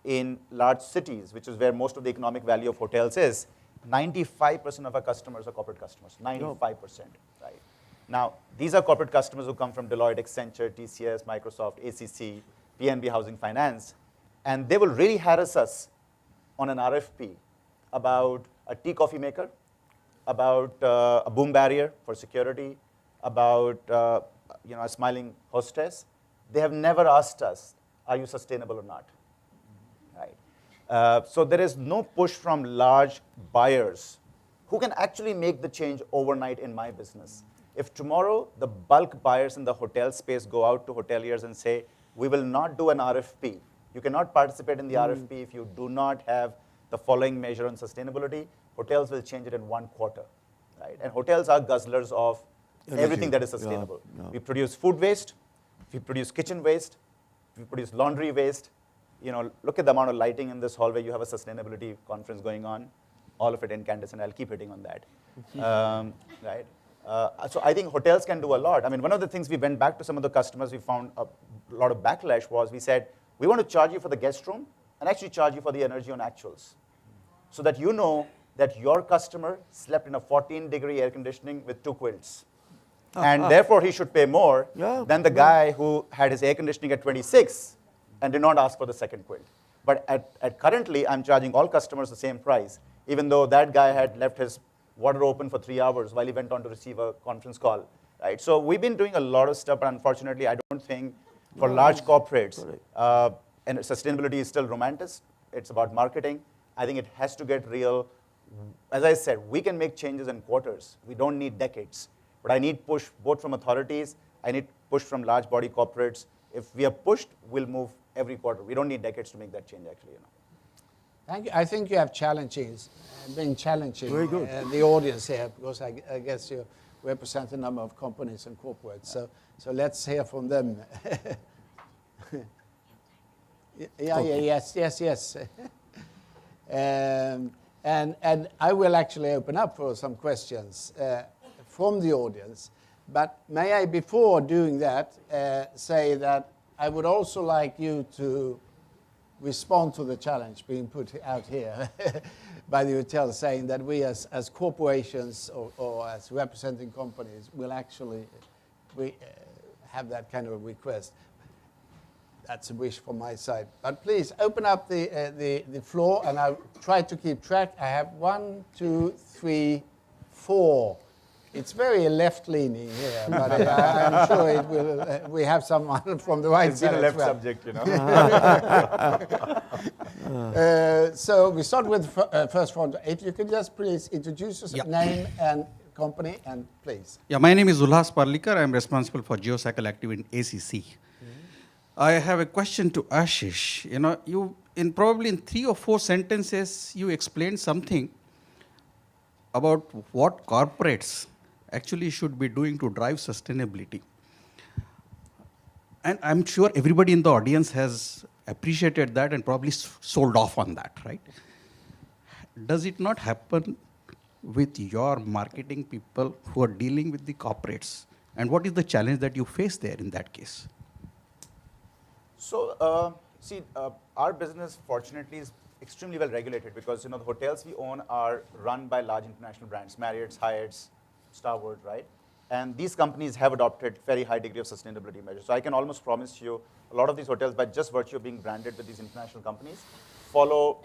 in large cities, which is where most of the economic value of hotels is, 95% of our customers are corporate customers, 95%, right? Now, these are corporate customers who come from Deloitte, Accenture, TCS, Microsoft, ACC, PNB Housing Finance, and they will really harass us on an RFP about a tea coffee maker, about a boom barrier for security, about a smiling hostess. They have never asked us, are you sustainable or not, right? So there is no push from large buyers who can actually make the change overnight in my business. If tomorrow the bulk buyers in the hotel space go out to hoteliers and say, we will not do an RFP, you cannot participate in the RFP if you do not have the following measure on sustainability, hotels will change it in 1 quarter, right? And hotels are guzzlers of everything that is sustainable. Yeah. We produce food waste, we produce kitchen waste, we produce laundry waste. Look at the amount of lighting in this hallway. You have a sustainability conference going on, all of it incandescent. I'll keep hitting on that, right? So I think hotels can do a lot. I mean, one of the things we went back to some of the customers, we found a lot of backlash was, we said, we want to charge you for the guest room and actually charge you for the energy on actuals, so that you know that your customer slept in a 14-degree air conditioning with 2 quilts. And therefore, he should pay more than the guy who had his air conditioning at 26 and did not ask for the second quilt. But at currently, I'm charging all customers the same price, even though that guy had left his water open for 3 hours while he went on to receive a conference call, right? So we've been doing a lot of stuff, but unfortunately, I don't think for large corporates, and sustainability is still romantic. It's about marketing. I think it has to get real. As I said, we can make changes in quarters. We don't need decades. But I need push both from authorities. I need push from large body corporates. If we are pushed, we'll move every quarter. We don't need decades to make that change, actually. Thank you. I think you have been challenging Very good. The audience here, because I guess you represent a number of companies and corporates. So let's hear from them. Yes. And I will actually open up for some questions from the audience. But may I, before doing that, say that I would also like you to respond to the challenge being put out here by the hotel, saying that we as corporations or as representing companies will actually have that kind of a request. That's a wish from my side. But please open up the floor, and I'll try to keep track. I have 1, 2, 3, 4. It's very left-leaning here, but I'm sure it will. We have someone from the right side. It's been a left well. subject, So we start with first one. If you could just please introduce your name and company, and please. Yeah, my name is Ulhas Parlikar. I'm responsible for GeoCycle Active in ACC. I have a question to Ashish. You probably in 3 or 4 sentences, you explained something about what corporates actually should be doing to drive sustainability. And I'm sure everybody in the audience has appreciated that and probably sold off on that, right? Does it not happen with your marketing people who are dealing with the corporates? And what is the challenge that you face there in that case? So, our business, fortunately, is extremely well regulated because, you know, the hotels we own are run by large international brands, Marriott's, Hyatt's, Starwood, right? And these companies have adopted very high degree of sustainability measures. So I can almost promise you a lot of these hotels, by just virtue of being branded with these international companies, follow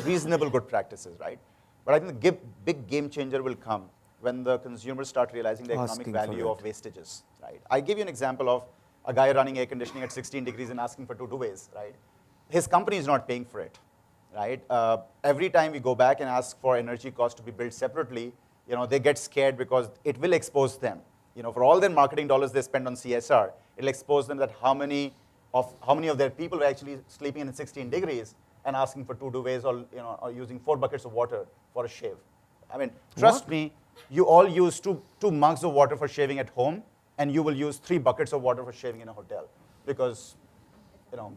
reasonable good practices, right? But I think the big game changer will come when the consumers start realizing the economic Asking for value of it. wastages, right? I give you an example of a guy running air conditioning at 16 degrees and asking for 2 duvets, right? His company is not paying for it, right? Every time we go back and ask for energy cost to be billed separately, you know, they get scared because it will expose them. You know, for all their marketing dollars they spend on CSR, it'll expose them that how many of their people are actually sleeping in 16 degrees and asking for 2 duvets or, you know, or using 4 buckets of water for a shave. I mean, trust me, you all use two mugs of water for shaving at home, and you will use 3 buckets of water for shaving in a hotel because, you know,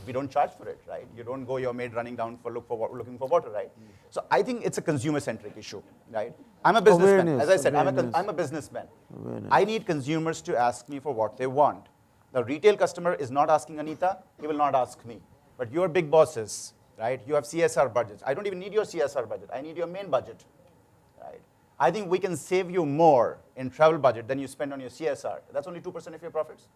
we don't charge for it, right? You don't go your maid running down looking for water, right? So I think it's a consumer-centric issue, right? I'm a businessman. Awareness, As I said, awareness. I'm a businessman. Awareness. I need consumers to ask me for what they want. The retail customer is not asking Anita. He will not ask me. But your big bosses, right? You have CSR budgets. I don't even need your CSR budget. I need your main budget, right? I think we can save you more in travel budget than you spend on your CSR. That's only 2% of your profits,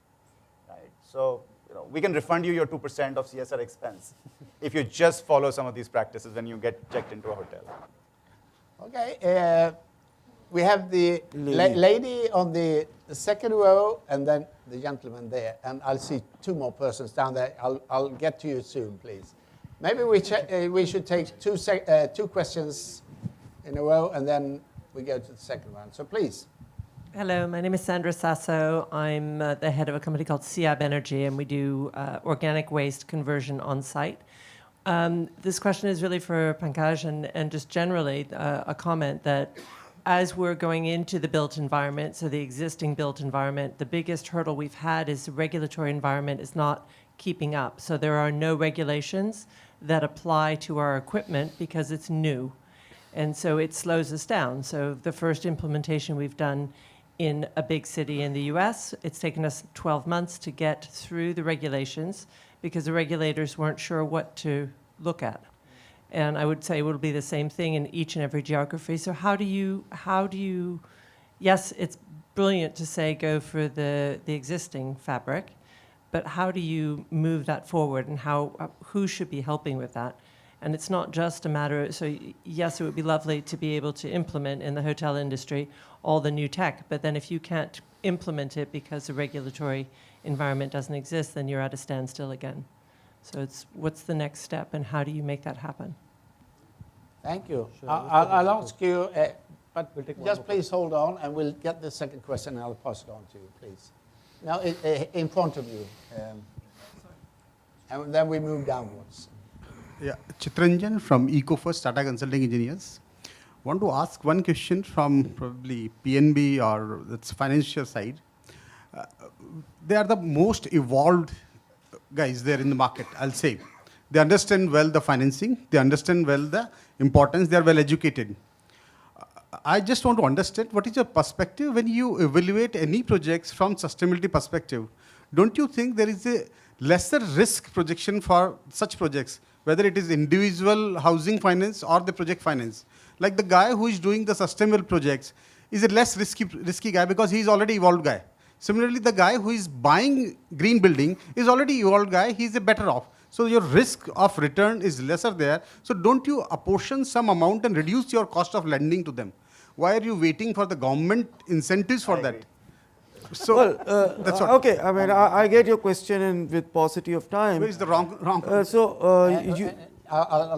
right? So, you know, we can refund you your 2% of CSR expense if you just follow some of these practices when you get checked into a hotel. Okay, we have the lady on the second row, and then the gentleman there, and I'll see 2 more persons down there. I'll get to you soon, please. Maybe we should take 2 questions in a row, and then we go to the second one. So please. Hello, my name is Sandra Sasso. I'm the head of a company called Siab Energy, and we do organic waste conversion on site. This question is really for Pankaj and just generally a comment that as we're going into the built environment, so the existing built environment, the biggest hurdle we've had is the regulatory environment is not keeping up. So there are no regulations that apply to our equipment because it's new. And so it slows us down. So the first implementation we've done in a big city in the US, it's taken us 12 months to get through the regulations because the regulators weren't sure what to look at. And I would say it will be the same thing in each and every geography. So how do you, yes, it's brilliant to say go for the existing fabric, but how do you move that forward and who should be helping with that? And it's not just a matter of, so yes, it would be lovely to be able to implement in the hotel industry all the new tech, but then if you can't implement it because the regulatory environment doesn't exist, then you're at a standstill again. So it's what's the next step and how do you make that happen? Thank you. Sure. I'll ask you, but We'll take one just more please hold on, and we'll get the second question, and I'll pass it on to you, please. Now, in front of you, and then we move downwards. Yeah, Chitranjan from EcoFirst Tata Consulting Engineers. Want to ask one question from probably PNB or its financial side. They are the most evolved guys there in the market, I'll say. They understand well the financing, they understand well the importance, they are well educated. I just want to understand what is your perspective when you evaluate any projects from sustainability perspective. Don't you think there is a lesser risk projection for such projects, whether it is individual housing finance or the project finance? Like the guy who is doing the sustainable projects is a less risky guy because he is already evolved guy. Similarly, the guy who is buying green building is already evolved guy, he is a better off. So your risk of return is lesser there. So don't you apportion some amount and reduce your cost of lending to them? Why are you waiting for the government incentives for that? So Well, that's what. okay, I mean, I get your question and with paucity of time. Where is the wrong?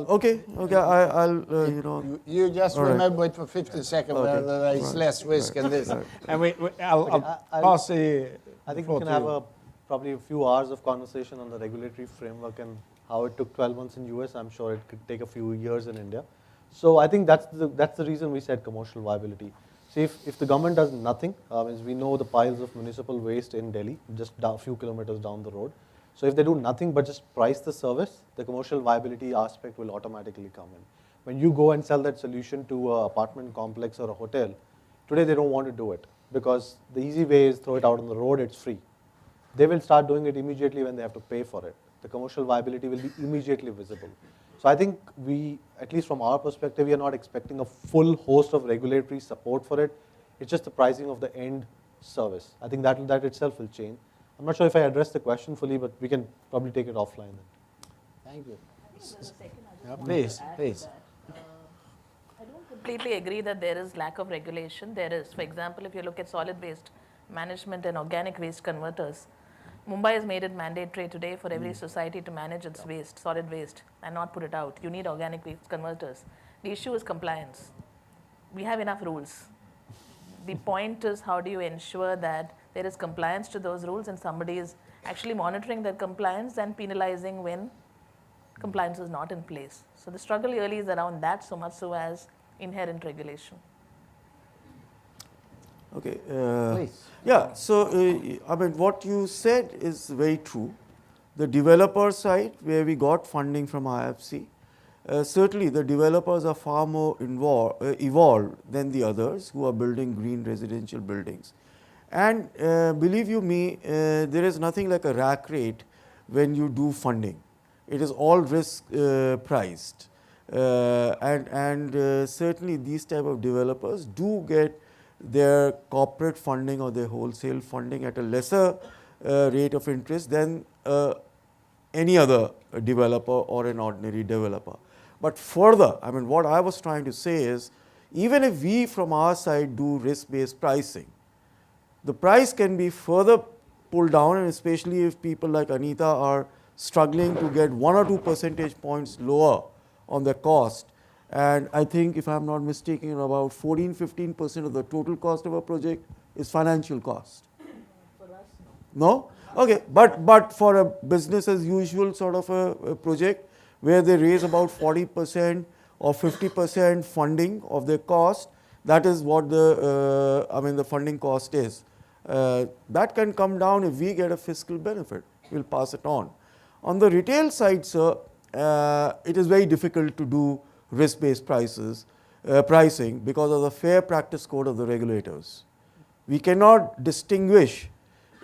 Okay, I'll, you know. You just All right. remember it for 15 seconds, Okay. whether there is Right. less risk in this. Right. And I'll pass the I think floor we can to have you. probably a few hours of conversation on the regulatory framework and how it took 12 months in US. I'm sure it could take a few years in India. So I think that's the reason we said commercial viability. See, if the government does nothing, as we know the piles of municipal waste in Delhi, just a few kilometers down the road. So if they do nothing but just price the service, the commercial viability aspect will automatically come in. When you go and sell that solution to an apartment complex or a hotel, today they don't want to do it because the easy way is throw it out on the road, it's free. They will start doing it immediately when they have to pay for it. The commercial viability will be immediately visible. So I think we, at least from our perspective, we are not expecting a full host of regulatory support for it. It's just the pricing of the end service. I think that itself will change. I'm not sure if I addressed the question fully, but we can probably take it offline then. Thank you. Yeah, please, please. I don't completely agree that there is lack of regulation. There is. For example, if you look at solid waste management and organic waste converters, Mumbai has made it mandatory today for every society to manage its waste, solid waste, and not put it out. You need organic waste converters. The issue is compliance. We have enough rules. The point is, how do you ensure that there is compliance to those rules and somebody is actually monitoring that compliance and penalizing when compliance is not in place. So the struggle really is around that so much so as inherent regulation. Okay. Please. Yeah, so I mean, what you said is very true. The developer side, where we got funding from IFC, certainly the developers are far more evolved than the others who are building green residential buildings. And believe you me, there is nothing like a rack rate when you do funding. It is all risk priced. And certainly these type of developers do get their corporate funding or their wholesale funding at a lesser rate of interest than any other developer or an ordinary developer. But further, I mean, what I was trying to say is, even if we from our side do risk-based pricing, the price can be further pulled down, and especially if people like Anita are struggling to get 1 or 2 percentage points lower on their cost. And I think, if I'm not mistaken, about 14-15% of the total cost of a project is financial cost. For us, no. No? Okay, but for a business as usual sort of a project where they raise about 40% or 50% funding of their cost, that is what the funding cost is. That can come down if we get a fiscal benefit. We'll pass it on. On the retail side, sir, it is very difficult to do risk-based pricing because of the fair practice code of the regulators. We cannot distinguish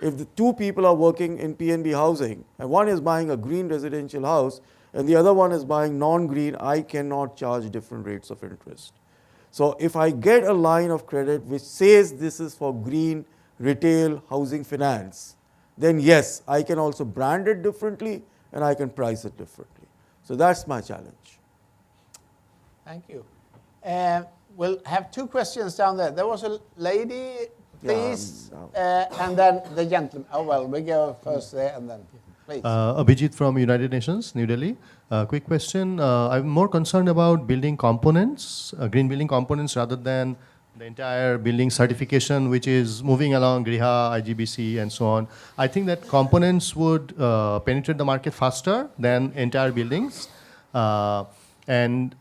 if the two people are working in PNB housing and one is buying a green residential house and the other one is buying non-green, I cannot charge different rates of interest. So if I get a line of credit which says this is for green retail housing finance, then yes, I can also brand it differently and I can price it differently. So that's my challenge. Thank you. We'll have 2 questions down there. There was a lady, please, and then the gentleman. Oh, well, we go first there and then, please. Abhijit from United Nations, New Delhi. Quick question. I'm more concerned about building components, green building components, rather than the entire building certification, which is moving along GRIHA, IGBC, and so on. I think that components would penetrate the market faster than entire buildings. And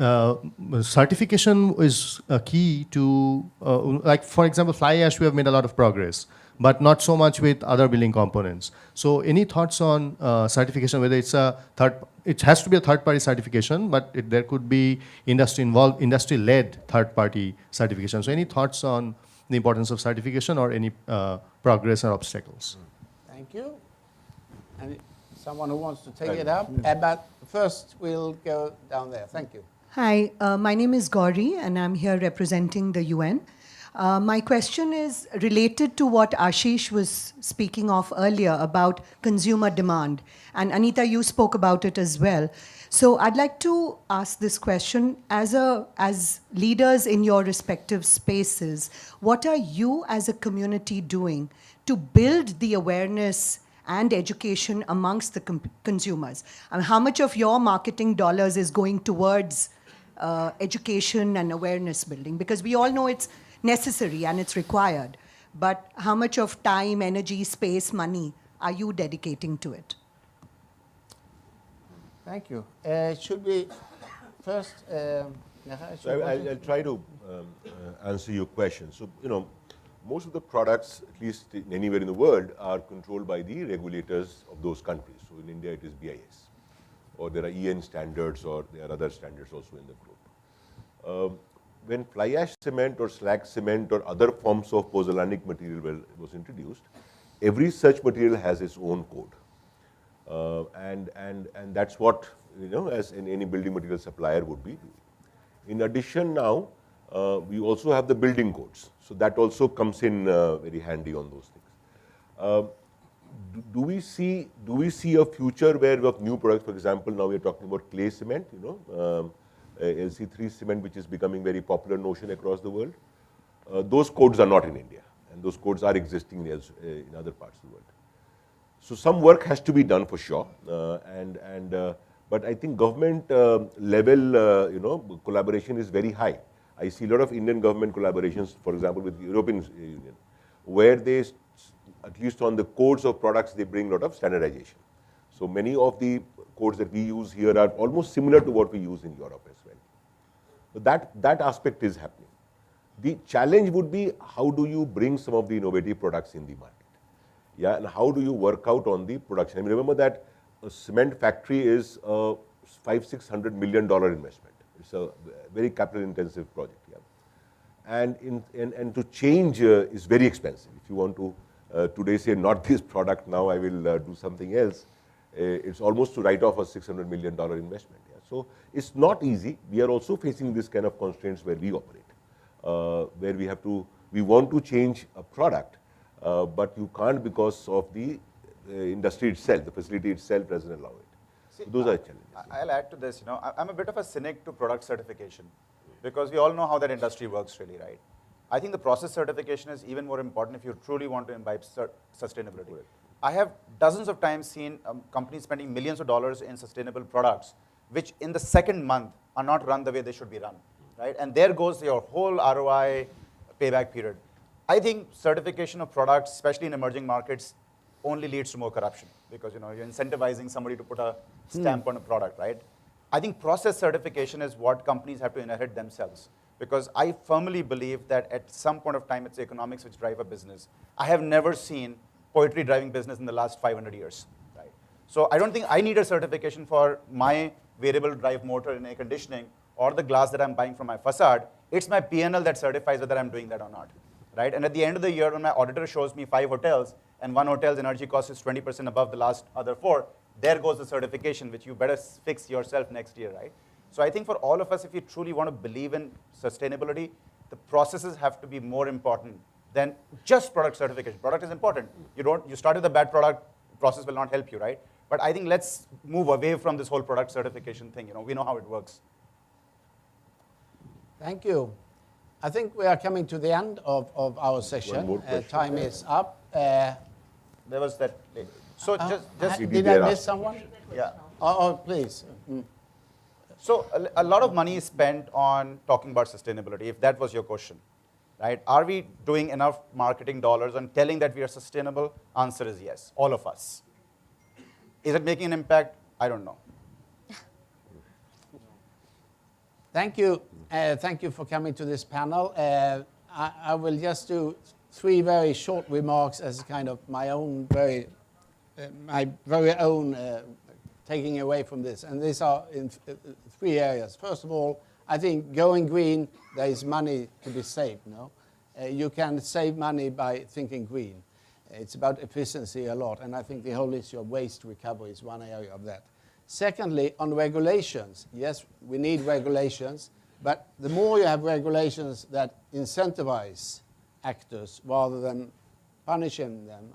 certification is key to, like for example, fly ash, we have made a lot of progress, but not so much with other building components. So any thoughts on certification, whether it's it has to be a third-party certification, but there could be industry-led third-party certification. So any thoughts on the importance of certification or any progress or obstacles? Thank you. And someone who wants to take it up? But first, we'll go down there. Thank you. Hi, my name is Gauri, and I'm here representing the UN. My question is related to what Ashish was speaking of earlier about consumer demand. And Anita, you spoke about it as well. So I'd like to ask this question, as leaders in your respective spaces, what are you as a community doing to build the awareness and education amongst the consumers? I mean, how much of your marketing dollars is going towards education and awareness building? Because we all know it's necessary and it's required, but how much of time, energy, space, money are you dedicating to it? Thank you. Should we first? I'll try to answer your question. So, most of the products, at least anywhere in the world, are controlled by the regulators of those countries. So in India, it is BIS, or there are EN standards, or there are other standards also in the group. When fly ash cement or slag cement or other forms of pozzolanic material was introduced, every such material has its own code. And that's what, as in any building material supplier would be. In addition now, we also have the building codes. So that also comes in very handy on those things. Do we see a future where we have new products? For example, now we are talking about clay cement, LC3 cement, which is becoming very popular notion across the world. Those codes are not in India, and those codes are existing in other parts of the world. So some work has to be done for sure, but I think government level, collaboration is very high. I see a lot of Indian government collaborations, for example, with the European Union, where they, at least on the codes of products, they bring a lot of standardization. So many of the codes that we use here are almost similar to what we use in Europe as well. So that aspect is happening. The challenge would be, how do you bring some of the innovative products in the market? Yeah, and how do you work out on the production? I mean, remember that a cement factory is a $500–600 million investment. It's a very capital-intensive project. Yeah, and to change is very expensive. If you want to today say not this product, now I will do something else, it's almost to write off a $600 million investment. Yeah? So it's not easy. We are also facing this kind of constraints where we operate, where we want to change a product, but you can't because of the industry itself, the facility itself doesn't allow it. See, so those are challenges. I'll add to this. I'm a bit of a cynic to product certification, because we all know how that industry works really, right? I think the process certification is even more important if you truly want to imbibe sustainability. Right. I have dozens of times seen companies spending millions of dollars in sustainable products, which in the second month are not run the way they should be run, right? And there goes your whole ROI payback period. I think certification of products, especially in emerging markets, only leads to more corruption, because you're incentivizing somebody to put a stamp on a product, right? I think process certification is what companies have to inherit themselves, because I firmly believe that at some point of time, it's economics which drive a business. I have never seen poetry driving business in the last 500 years, right? So I don't think I need a certification for my variable drive motor in air conditioning or the glass that I'm buying from my facade. It's my P&L that certifies whether I'm doing that or not, right? And at the end of the year, when my auditor shows me 5 hotels and one hotel's energy cost is 20% above the last other 4, there goes the certification, which you better fix yourself next year, right? So I think for all of us, if you truly want to believe in sustainability, the processes have to be more important than just product certification. Product is important. You start with a bad product, process will not help you, right? But I think let's move away from this whole product certification thing. We know how it works. Thank you. I think we are coming to the end of our session. Time is up. There was that lady. So just did I miss someone? Yeah. Oh, please. So a lot of money is spent on talking about sustainability, if that was your question, right? Are we doing enough marketing dollars on telling that we are sustainable? Answer is yes, all of us. Is it making an impact? I don't know. Thank you. Thank you for coming to this panel. I will just do 3 very short remarks as kind of my own very own taking away from this. And these are in 3 areas. First of all, I think going green, there is money to be saved. You can save money by thinking green. It's about efficiency a lot. And I think the whole issue of waste recovery is one area of that. Secondly, on regulations, yes, we need regulations. But the more you have regulations that incentivize actors rather than punishing them,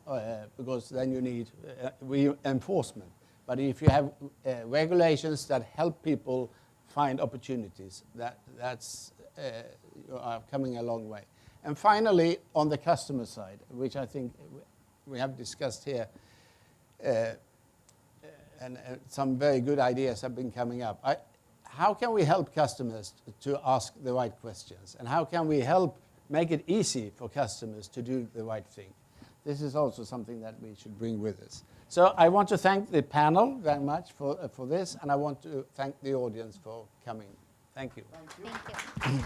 because then you need enforcement. But if you have regulations that help people find opportunities, that's you are coming a long way. And finally, on the customer side, which I think we have discussed here, and some very good ideas have been coming up. How can we help customers to ask the right questions? And how can we help make it easy for customers to do the right thing? This is also something that we should bring with us. So I want to thank the panel very much for this, and I want to thank the audience for coming. Thank you. Thank you.